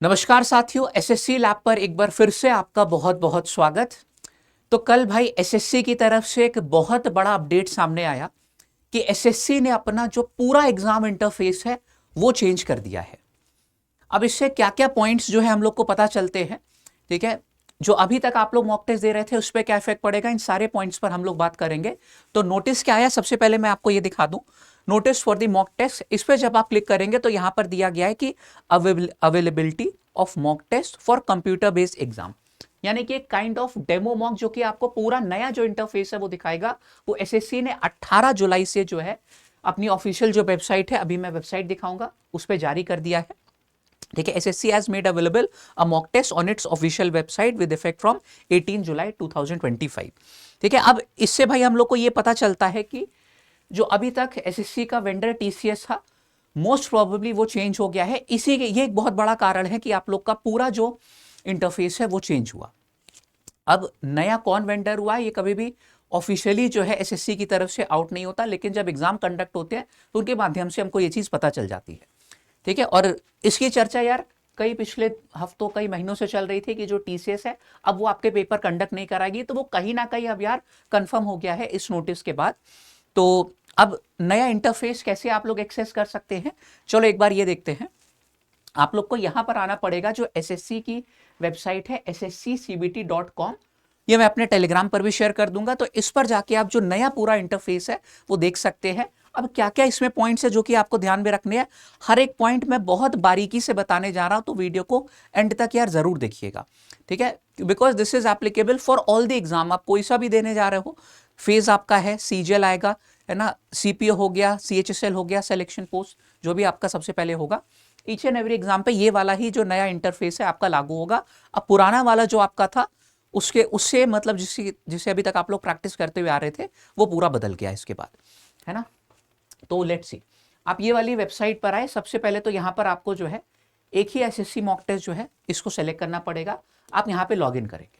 नमस्कार साथियों, SSC lab पर एक बार फिर से आपका बहुत बहुत स्वागत। तो कल भाई एसएससी की तरफ से एक बहुत बड़ा अपडेट सामने आया कि एसएससी ने अपना जो पूरा एग्जाम इंटरफेस है वो चेंज कर दिया है। अब इससे क्या क्या पॉइंट्स जो है हम लोग को पता चलते हैं, ठीक है। जो अभी तक आप लोग मॉक टेस्ट दे रहे थे उस पर क्या इफेक्ट पड़ेगा, इन सारे पॉइंट्स पर हम लोग बात करेंगे। तो नोटिस क्या आया, सबसे पहले मैं आपको ये दिखा दूं। Notice for the mock test, इस पर जब आप क्लिक करेंगे तो यहां पर दिया गया है कि availability of mock test for computer based exam, यानी कि एक काइंड ऑफ डेमो मॉक जो कि आपको पूरा नया जो इंटरफेस है वो दिखाएगा। वो एसएससी ने 18 जुलाई से जो है अपनी ऑफिशियल जो वेबसाइट है, अभी मैं वेबसाइट दिखाऊंगा, उस पर जारी कर दिया है। ठीक है, SSC has made available a mock test on its official website with effect from 18 July 2025। ठीक है, अब इससे भाई हम लोग को ये पता चलता है कि जो अभी तक एसएससी का वेंडर टीसीएस था, मोस्ट प्रोबेबली वो चेंज हो गया है। इसी के ये एक बहुत बड़ा कारण है कि आप लोग का पूरा जो इंटरफेस है वो चेंज हुआ। अब नया कौन वेंडर हुआ है ये कभी भी ऑफिशियली जो है एसएससी की तरफ से आउट नहीं होता, लेकिन जब एग्जाम कंडक्ट होते हैं तो उनके माध्यम से हमको ये चीज पता चल जाती है। ठीक है, और इसकी चर्चा यार कई पिछले हफ्तों कई महीनों से चल रही थी कि जो टीसीएस है अब वो आपके पेपर कंडक्ट नहीं कराएगी, तो वो कहीं ना कहीं अब यार कंफर्म हो गया है इस नोटिस के बाद। तो अब नया इंटरफेस कैसे आप लोग एक्सेस कर सकते हैं, चलो एक बार ये देखते हैं। आप लोग को यहां पर आना पड़ेगा, जो एसएससी की वेबसाइट है sscbt.com, ये मैं अपने टेलीग्राम पर भी शेयर कर दूंगा। तो इस पर जाके आप जो नया पूरा इंटरफेस है वो देख सकते हैं। अब क्या क्या इसमें पॉइंट्स है जो कि आपको ध्यान में रखने हैं, हर एक पॉइंट मैं बहुत बारीकी से बताने जा रहा हूं, तो वीडियो को एंड तक यार जरूर देखिएगा। ठीक है, because this is applicable for all the exam. आप कोई सा भी देने जा रहे हो, फेज आपका है, सीजीएल आएगा, है ना, सीपीओ हो गया, सीएचएसएल हो गया, सिलेक्शन पोस्ट जो भी आपका सबसे पहले होगा, ईच एंड एवरी एग्जाम पे ये वाला ही जो नया इंटरफेस है आपका लागू होगा। अब पुराना वाला जो आपका था उसके उससे मतलब जिसे जिसे अभी तक आप लोग प्रैक्टिस करते हुए आ रहे थे वो पूरा बदल गया इसके बाद, है ना। तो लेट्स सी, आप ये वाली वेबसाइट पर आए। सबसे पहले तो यहाँ पर आपको जो है एक ही एसएससी मॉक टेस्ट जो है इसको सेलेक्ट करना पड़ेगा। आप यहाँ पे लॉग इन करेंगे।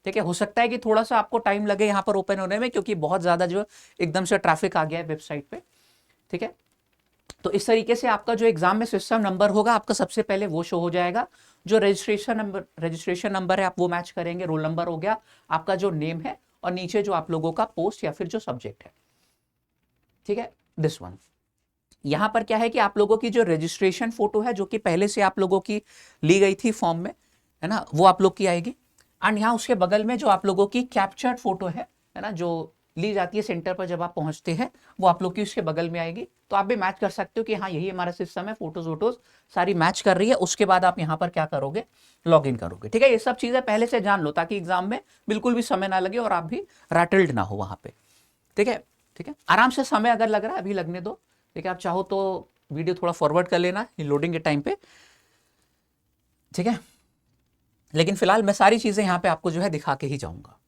ठीक है, हो सकता है कि थोड़ा सा आपको टाइम लगे यहाँ पर ओपन होने में, क्योंकि बहुत ज्यादा जो एकदम से ट्रैफिक आ गया है वेबसाइट पे। ठीक है, तो इस तरीके से आपका जो एग्जाम में सिस्टम नंबर होगा आपका सबसे पहले वो शो हो जाएगा। जो रजिस्ट्रेशन नंबर है आप वो मैच करेंगे, रोल नंबर हो गया, आपका जो नेम है, और नीचे जो आप लोगों का पोस्ट या फिर जो सब्जेक्ट है। ठीक है, दिस वन। यहां पर क्या है कि आप लोगों की जो रजिस्ट्रेशन फोटो है जो कि पहले से आप लोगों की ली गई थी फॉर्म में, है ना, वो आप लोग की आएगी। एंड यहाँ उसके बगल में जो आप लोगों की कैप्चर्ड फोटो है ना, जो ली जाती है सेंटर पर जब आप पहुंचते हैं, वो आप लोग की उसके बगल में आएगी। तो आप भी मैच कर सकते हो कि हाँ यही हमारा सिस्टम है, फोटोज वोटोज सारी मैच कर रही है। उसके बाद आप यहाँ पर क्या करोगे, लॉग इन करोगे। ठीक है, ये सब चीजें पहले से जान लो ताकि एग्जाम में बिल्कुल भी समय ना लगे और आप भी रैटल्ड ना हो वहां पे। ठीक है, ठीक है, आराम से समय अगर लग रहा है अभी लगने दो। ठीक है, आप चाहो तो वीडियो थोड़ा फॉरवर्ड कर लेना लोडिंग के टाइम पे। ठीक है, लेकिन फिलहाल मैं सारी चीजें यहां पे आपको जो है दिखा के ही जाऊंगा।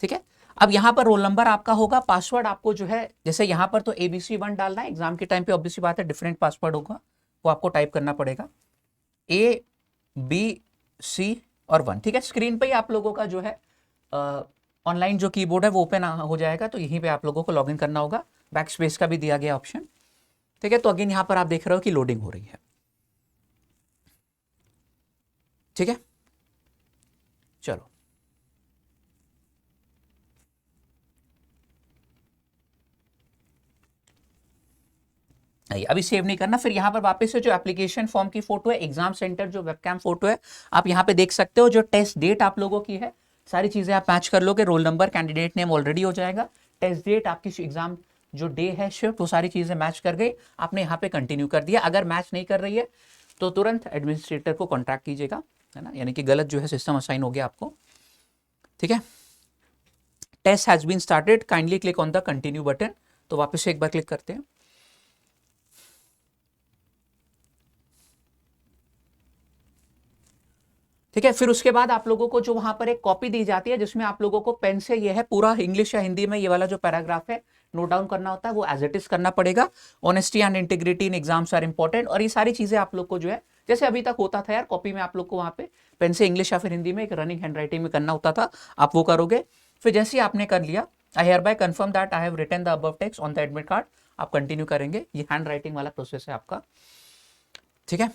ठीक है, अब यहां पर रोल नंबर आपका होगा, पासवर्ड आपको जो है जैसे यहां पर तो ABC1 डालना है, एग्जाम के टाइम पे ऑब्वियसली बात है डिफरेंट पासवर्ड होगा, वो आपको टाइप करना पड़ेगा, ABC और 1। ठीक है, स्क्रीन पे ही आप लोगों का जो है ऑनलाइन जो कीबोर्ड है वो ओपन हो जाएगा, तो यहीं पे आप लोगों को लॉगिन करना होगा। बैक स्पेस का भी दिया गया ऑप्शन। ठीक है, तो अगेन यहां पर आप देख रहे हो कि लोडिंग हो रही है। ठीक है, चलो अभी सेव नहीं करना। फिर यहाँ पर वापस से जो एप्लीकेशन फॉर्म की फोटो है, एग्जाम सेंटर जो वेबकैम फोटो है, आप यहाँ पे देख सकते हो। जो टेस्ट डेट आप लोगों की है, सारी चीजें आप मैच कर लोगे। Roll number, candidate name already हो जाएगा। टेस्ट डेट, आपकी एग्जाम जो डे है, शिफ्ट, वो सारी चीजें मैच कर गई। आपने यहाँ पे कंटिन्यू कर दिया। अगर मैच नहीं कर रही है तो तुरंत एडमिनिस्ट्रेटर को कॉन्टैक्ट कीजिएगा, है ना, यानी कि गलत जो है सिस्टम असाइन हो गया आपको। ठीक है, test has been started, kindly click on the continue button. तो वापस से एक बार क्लिक करते हैं। ठीक है, फिर उसके बाद आप लोगों को जो वहां पर एक कॉपी दी जाती है जिसमें आप लोगों को पेन से यह है पूरा इंग्लिश या हिंदी में ये वाला जो पैराग्राफ है नोट डाउन करना होता है, वो एज इट इज करना पड़ेगा। Honesty and integrity in exams are important, और ये सारी चीजें आप लोग को जो है जैसे अभी तक होता था यार, कॉपी में आप लोग को वहां पे पेन से इंग्लिश या फिर हिंदी में एक रनिंग हैंड राइटिंग में करना होता था, आप वो करोगे। फिर जैसे ही आपने कर लिया, I hereby confirm that I have written the above text on the admit card, आप कंटिन्यू करेंगे। ये हैंड राइटिंग वाला प्रोसेस है आपका। ठीक है,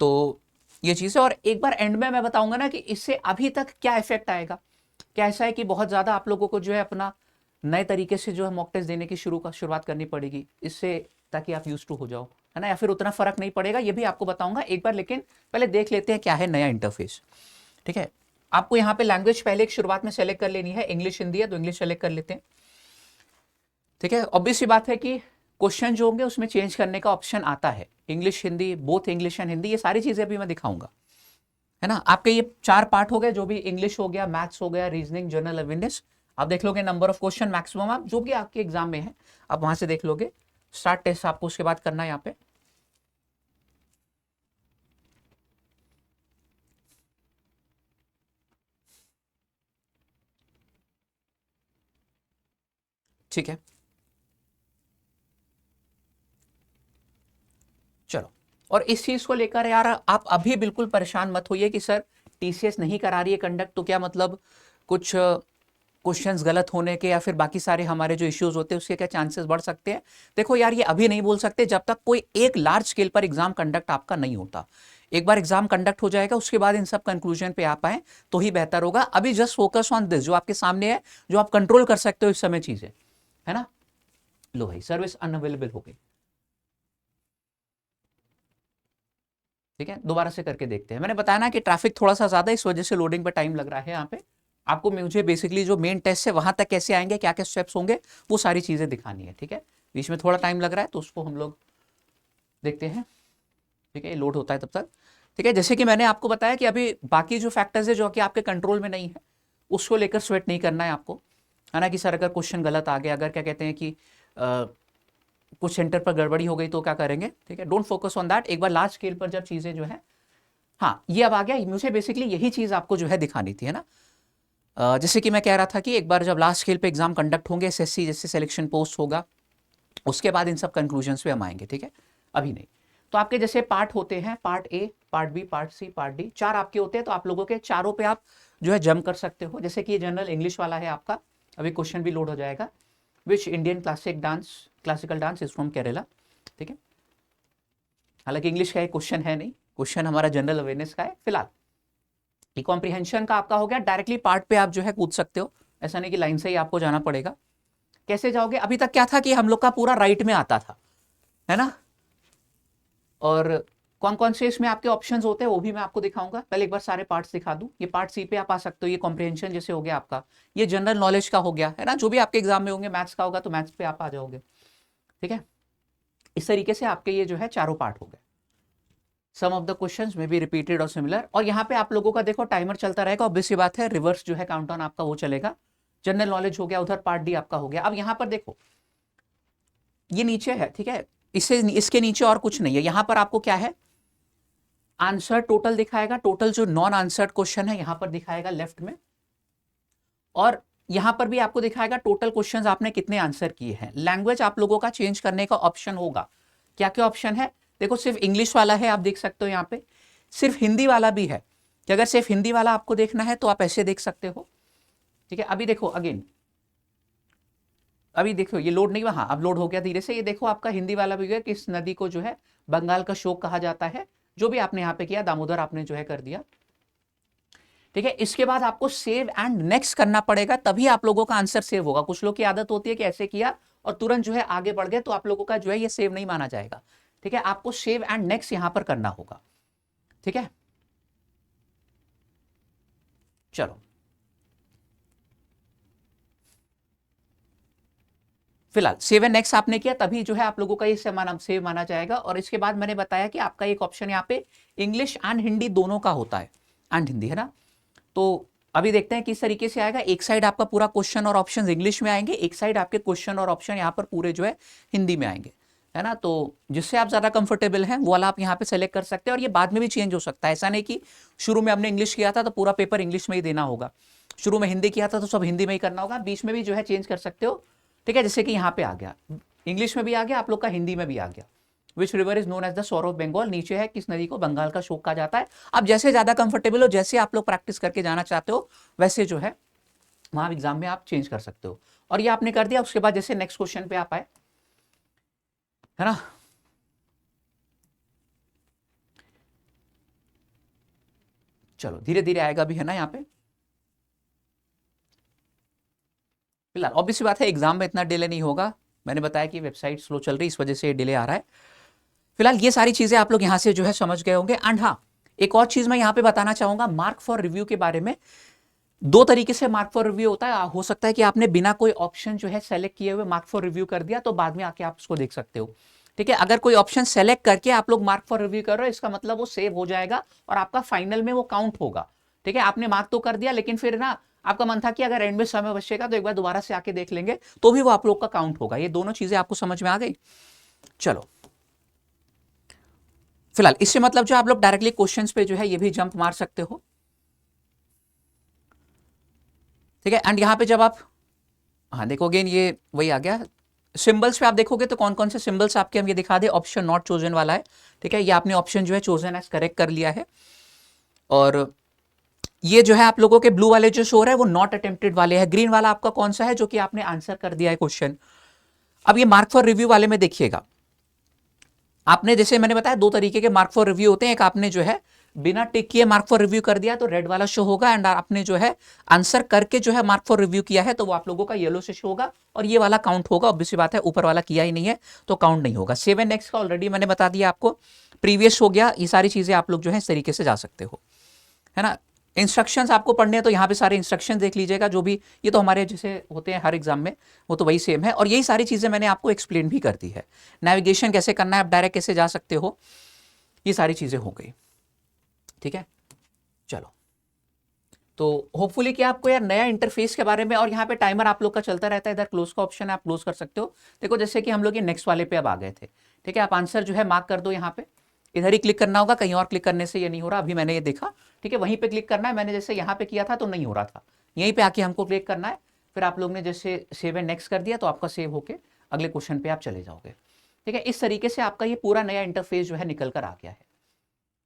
तो ये चीज़ है। और एक बार एंड में मैं बताऊंगा ना कि इससे अभी तक क्या इफेक्ट आएगा। क्या ऐसा है कि बहुत ज़्यादा आप लोगों को जो है अपना नए तरीके से जो है मॉक टेस्ट देने की शुरुआत करनी पड़ेगी इससे, ताकि आप यूज टू हो जाओ, है ना, या फिर उतना फर्क नहीं पड़ेगा, ये भी आपको बताऊंगा एक बार। लेकिन पहले देख लेते हैं क्या है नया इंटरफेस। ठीक है, आपको यहाँ पे लैंग्वेज पहले एक शुरुआत में सेलेक्ट कर लेनी है, इंग्लिश हिंदी है तो इंग्लिश सेलेक्ट कर लेते हैं। ठीक है, ऑब्वियस सी बात है कि क्वेश्चन जो होंगे उसमें चेंज करने का ऑप्शन आता है, English Hindi, both English and Hindi, ये सारी चीजें अभी मैं दिखाऊंगा, है ना। आपके ये 4 पार्ट हो गए, जो भी इंग्लिश हो गया, मैथ्स हो गया, रीजनिंग, जनरल अवेयरनेस। आप देख लोगे नंबर ऑफ क्वेश्चन मैक्सिमम, आप जो भी आपके एग्जाम में है आप वहां से देख लोगे। स्टार्ट टेस्ट आपको उसके बाद करना है यहाँ पे। ठीक है, चलो। और इस चीज को लेकर यार आप अभी बिल्कुल परेशान मत होइए कि सर टीसीएस नहीं करा रही है कंडक्ट, तो क्या मतलब कुछ क्वेश्चंस गलत होने के या फिर बाकी सारे हमारे जो इश्यूज होते हैं उसके क्या चांसेस बढ़ सकते हैं। देखो यार, ये अभी नहीं बोल सकते जब तक कोई एक लार्ज स्केल पर एग्जाम कंडक्ट आपका नहीं होता। एक बार एग्जाम कंडक्ट हो जाएगा उसके बाद इन सब कंक्लूजन पे आप आए तो ही बेहतर होगा। अभी जस्ट फोकस ऑन दिस जो आपके सामने है, जो आप कंट्रोल कर सकते हो इस समय चीजें, है ना। लो भाई, सर्विस अनअवेलेबल हो गई। ठीक है, दोबारा से करके देखते हैं। मैंने बताया ना कि ट्रैफिक थोड़ा सा ज्यादा है, इस वजह से लोडिंग पे टाइम लग रहा है यहाँ पे। आपको मुझे बेसिकली जो मेन टेस्ट है वहां तक कैसे आएंगे, क्या क्या स्टेप्स होंगे, वो सारी चीजें दिखानी है। ठीक है, बीच में थोड़ा टाइम लग रहा है तो उसको हम लोग देखते हैं। ठीक है, ये लोड होता है तब तक। ठीक है, जैसे कि मैंने आपको बताया कि अभी बाकी जो फैक्टर्स है जो कि आपके कंट्रोल में नहीं है, उसको लेकर स्वेट नहीं करना है आपको, है ना। कि सर अगर क्वेश्चन गलत आ गया, अगर क्या कहते हैं कि कुछ सेंटर पर गड़बड़ी हो गई तो क्या करेंगे। ठीक है, डोंट फोकस ऑन दैट। एक बार लार्ज स्केल पर जब चीजें जो है, हाँ ये अब आ गया, मुझे बेसिकली यही चीज आपको जो है दिखानी थी, है ना। जैसे कि मैं कह रहा था कि एक बार जब लास्ट स्केल पे एग्जाम कंडक्ट होंगे, एसएससी जैसे सिलेक्शन पोस्ट होगा, उसके बाद इन सब कंक्लूजन्स पे हम आएंगे। ठीक है, अभी नहीं। तो आपके जैसे पार्ट होते हैं, part A, part B, part C, part D, 4 आपके होते हैं। तो आप लोगों के चारों पे आप जो है जम कर सकते हो। जैसे कि ये जनरल इंग्लिश वाला है आपका, अभी क्वेश्चन भी लोड हो जाएगा। Which Indian classical dance is from Kerala. ठीक है, हालांकि इंग्लिश का एक क्वेश्चन है नहीं, क्वेश्चन हमारा जनरल अवेयरनेस का है फिलहाल। कॉम्प्रिहेंशन का आपका हो गया, डायरेक्टली पार्ट पे आप जो है कूद सकते हो, ऐसा नहीं कि लाइन से ही आपको जाना पड़ेगा। कैसे जाओगे, अभी तक क्या था कि हम लोग का पूरा राइट में आता था, है ना। और कौन कौन से इसमें आपके ऑप्शंस होते हैं वो भी मैं आपको दिखाऊंगा। पहले एक बार सारे पार्ट्स दिखा दूं। ये पार्ट सी पे आप आ सकते हो, ये कॉम्प्रिहेंशन जैसे हो गया आपका, ये जनरल नॉलेज का हो गया, है ना। जो भी आपके एग्जाम में होंगे, मैथ्स का होगा तो मैथ्स पे आप आ जाओगे। ठीक है, इस तरीके से आपके ये जो है चारों पार्ट हो गए। सम ऑफ द क्वेश्चंस में बी रिपीटेड और सिमिलर। और यहाँ पे आप लोगों का देखो टाइमर चलता रहेगा, ऑब्वियस सी बात है, रिवर्स जो है काउंटडाउन आपका वो चलेगा। जनरल नॉलेज हो गया, उधर पार्ट डी आपका हो गया। अब यहाँ पर देखो ये नीचे है, ठीक है, इससे इसके नीचे और कुछ नहीं है। यहां पर आपको क्या है, आंसर टोटल दिखाएगा, टोटल जो नॉन आंसर्ड क्वेश्चन है यहां पर दिखाएगा लेफ्ट में। और यहां पर भी आपको दिखाएगा टोटल क्वेश्चंस आपने कितने आंसर किए हैं। लैंग्वेज आप लोगों का चेंज करने का ऑप्शन होगा। क्या क्या ऑप्शन है, देखो सिर्फ इंग्लिश वाला है, आप देख सकते हो यहाँ पे। सिर्फ हिंदी वाला भी है, कि अगर सिर्फ हिंदी वाला आपको देखना है तो आप ऐसे देख सकते हो। ठीक है, अभी देखो अगेन, अभी देखो ये लोड नहीं हुआ, हाँ अब लोड हो गया धीरे से। ये देखो आपका हिंदी वाला भी है, किस नदी को जो है बंगाल का शोक कहा जाता है। जो भी आपने यहाँ पे किया, दामोदर आपने जो है कर दिया। ठीक है, इसके बाद आपको सेव एंड नेक्स्ट करना पड़ेगा, तभी आप लोगों का आंसर सेव होगा। कुछ लोग की आदत होती है कि ऐसे किया और तुरंत जो है आगे बढ़ गए, तो आप लोगों का जो है ये सेव नहीं माना जाएगा। ठीक है, आपको सेव एंड नेक्स्ट यहां पर करना होगा। ठीक है, चलो फिलहाल सेव एंड नेक्स्ट आपने किया, तभी जो है आप लोगों का ये सेव माना जाएगा। और इसके बाद मैंने बताया कि आपका एक ऑप्शन यहाँ पे इंग्लिश एंड हिंदी दोनों का होता है, एंड हिंदी, है ना। तो अभी देखते हैं किस तरीके से आएगा। एक साइड आपका पूरा क्वेश्चन और ऑप्शन इंग्लिश में आएंगे, एक साइड आपके क्वेश्चन और ऑप्शन यहाँ पर पूरे जो है हिंदी में आएंगे, है ना। तो जिससे आप ज्यादा कंफर्टेबल हैं वो वाला आप यहाँ पे सेलेक्ट कर सकते हैं। और ये बाद में भी चेंज हो सकता है, ऐसा नहीं कि शुरू में हमने इंग्लिश किया था तो पूरा पेपर इंग्लिश में ही देना होगा, शुरू में हिंदी किया था तो सब हिंदी में ही करना होगा। बीच में भी जो है चेंज कर सकते हो। ठीक है, जैसे कि यहाँ पे आ गया, इंग्लिश में भी आ गया आप लोग का, हिंदी में भी आ गया। Which river is known as the sorrow of Bengal, नीचे है किस नदी को बंगाल का शोक कहा जाता है। अब जैसे ज्यादा कंफर्टेबल हो, जैसे आप लोग प्रैक्टिस करके जाना चाहते हो, वैसे जो है वहां एग्जाम में आप चेंज कर सकते हो। और ये आपने कर दिया, उसके बाद जैसे नेक्स्ट क्वेश्चन पे आप आए, है ना। चलो धीरे धीरे आएगा भी, है ना यहाँ पे। फिलहाल ऑब्वियस बात है एग्जाम में इतना डिले नहीं होगा, मैंने बताया कि वेबसाइट स्लो चल रही इस वजह से डिले आ रहा है। फिलहाल ये सारी चीजें आप लोग यहां से जो है समझ गए होंगे। एंड हाँ, एक और चीज मैं यहां पे बताना चाहूंगा मार्क फॉर रिव्यू के बारे में। दो तरीके से मार्क फॉर रिव्यू होता है। हो सकता है कि आपने बिना कोई ऑप्शन जो है सेलेक्ट किए हुए मार्क फॉर रिव्यू कर दिया, तो बाद में आके आप उसको देख सकते हो। ठीक है, अगर कोई ऑप्शन सेलेक्ट करके आप लोग मार्क फॉर रिव्यू कर रहे हो, इसका मतलब वो सेव हो जाएगा और आपका फाइनल में वो काउंट होगा। ठीक है, आपने मार्क तो कर दिया, लेकिन फिर ना आपका मन था कि अगर एंड में समय बचेगा तो एक बार दोबारा से आके देख लेंगे, तो भी वो आप लोग का काउंट होगा। ये दोनों चीजें आपको समझ में आ गई। चलो फिलहाल इससे मतलब जो आप लोग डायरेक्टली क्वेश्चंस पे जो है ये भी जंप मार सकते हो। ठीक है, एंड यहां पे जब आप हाँ देखोगे ये वही आ गया। सिंबल्स पे आप देखोगे तो कौन कौन से सिंबल्स आपके हम ये दिखा दे। ऑप्शन नॉट चोजन वाला है। ठीक है, ये आपने ऑप्शन जो है चोजन एज करेक्ट कर लिया है। और ये जो है आप लोगों के ब्लू वाले जो शो रहा है वो नॉट अटेम्प्टेड वाले हैं। ग्रीन वाला आपका कौन सा है जो कि आपने आंसर कर दिया है क्वेश्चन। अब ये मार्क फॉर रिव्यू वाले में देखिएगा, आपने जैसे मैंने बताया दो तरीके के मार्क फॉर रिव्यू होते हैं। एक आपने जो है बिना टिक किए मार्क फॉर रिव्यू कर दिया तो रेड वाला शो होगा, एंड आपने जो है आंसर करके जो है मार्क फॉर रिव्यू किया है तो वो आप लोगों का येलो से शो होगा और ये वाला काउंट होगा। ऑब्वियस बात है ऊपर वाला किया ही नहीं है तो काउंट नहीं होगा। 7x का ऑलरेडी मैंने बता दिया आपको, प्रीवियस हो गया। ये सारी चीजें आप लोग जो है इस तरीके से जा सकते हो, है ना। इंस्ट्रक्शंस आपको पढ़ने हैं तो यहाँ पे सारे इंस्ट्रक्शन देख लीजिएगा, जो भी ये तो हमारे जैसे होते हैं हर एग्जाम में वो तो वही सेम है। और यही सारी चीजें मैंने आपको एक्सप्लेन भी कर दी है। नेविगेशन कैसे करना है, आप डायरेक्ट कैसे जा सकते हो, ये सारी चीजें हो गई। ठीक है, चलो तो होपफुली कि आपको यार नया इंटरफेस के बारे में, और यहाँ पे टाइमर आप लोग का चलता रहता है, इधर क्लोज का ऑप्शन है आप क्लोज कर सकते हो। देखो जैसे कि हम लोग ये नेक्स्ट वाले पे अब आ गए थे। ठीक है, आप आंसर जो है मार्क कर दो, यहाँ पे इधर ही क्लिक करना होगा, कहीं और क्लिक करने से ये नहीं हो रहा। अभी मैंने ये देखा, ठीक है, वहीं पे क्लिक करना है। मैंने जैसे यहाँ पे किया था तो नहीं हो रहा था, यहीं पे आके हमको क्लिक करना है। फिर आप लोग ने जैसे सेव एंड नेक्स्ट कर दिया तो आपका सेव होके अगले क्वेश्चन पे आप चले जाओगे। ठीक है, इस तरीके से आपका ये पूरा नया इंटरफेस जो है निकल कर आ गया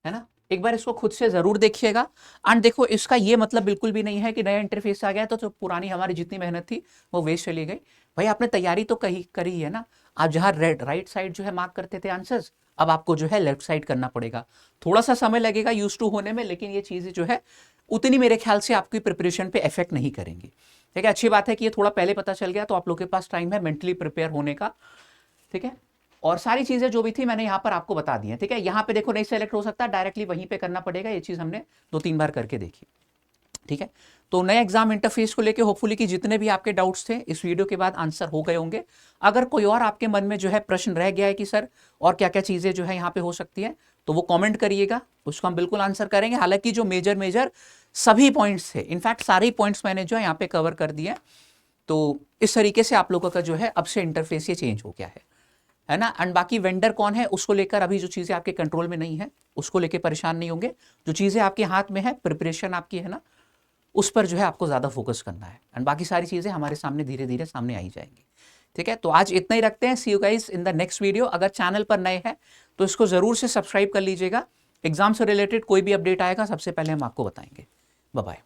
है ना। एक बार इसको खुद से जरूर देखिएगा। एंड देखो इसका ये मतलब बिल्कुल भी नहीं है कि नया इंटरफेस आ गया तो पुरानी हमारी जितनी मेहनत थी वो वेस्ट चली गई। भाई आपने तैयारी तो करी है ना। आप जहां राइट साइड जो है मार्क करते थे आंसर्स, अब आपको जो है लेफ्ट साइड करना पड़ेगा। थोड़ा सा समय लगेगा यूज टू होने में, लेकिन ये चीजें जो है उतनी मेरे ख्याल से आपकी प्रिपरेशन पे इफेक्ट नहीं करेंगी। ठीक है, अच्छी बात है कि ये थोड़ा पहले पता चल गया तो आप लोग के पास टाइम है मेंटली प्रिपेयर होने का। ठीक है, और सारी चीजें जो भी थी मैंने यहाँ पर आपको बता दी है। ठीक है, यहाँ पे देखो नहीं सेलेक्ट हो सकता, डायरेक्टली वहीं पे करना पड़ेगा। ये चीज हमने 2-3 बार करके देखी। ठीक है, तो नए एग्जाम इंटरफेस को लेके होपफुली कि जितने भी आपके डाउट्स थे इस वीडियो के बाद आंसर हो गए होंगे। अगर कोई और आपके मन में जो है प्रश्न रह गया है कि सर और क्या क्या चीजें जो है यहाँ पे हो सकती है, तो वो कमेंट करिएगा, उसको हम बिल्कुल आंसर करेंगे। हालांकि जो मेजर सभी पॉइंट्स थे, इनफैक्ट सारे पॉइंट्स मैंने जो है यहाँ पे कवर कर दिए। तो इस तरीके से आप लोगों का जो है अब से इंटरफेस ये चेंज हो गया है ना। एंड बाकी वेंडर कौन है उसको लेकर अभी जो चीजें आपके कंट्रोल में नहीं है उसको लेकर परेशान नहीं होंगे। जो चीजें आपके हाथ में है, प्रिपरेशन आपकी है ना, उस पर जो है आपको ज्यादा फोकस करना है। एंड बाकी सारी चीजें हमारे सामने धीरे धीरे सामने आई जाएंगी। ठीक है, तो आज इतना ही रखते हैं। See you guys in the next video. अगर चैनल पर नए हैं तो इसको जरूर से सब्सक्राइब कर लीजिएगा। एग्जाम से रिलेटेड कोई भी अपडेट आएगा सबसे पहले हम आपको बताएंगे। Bye bye.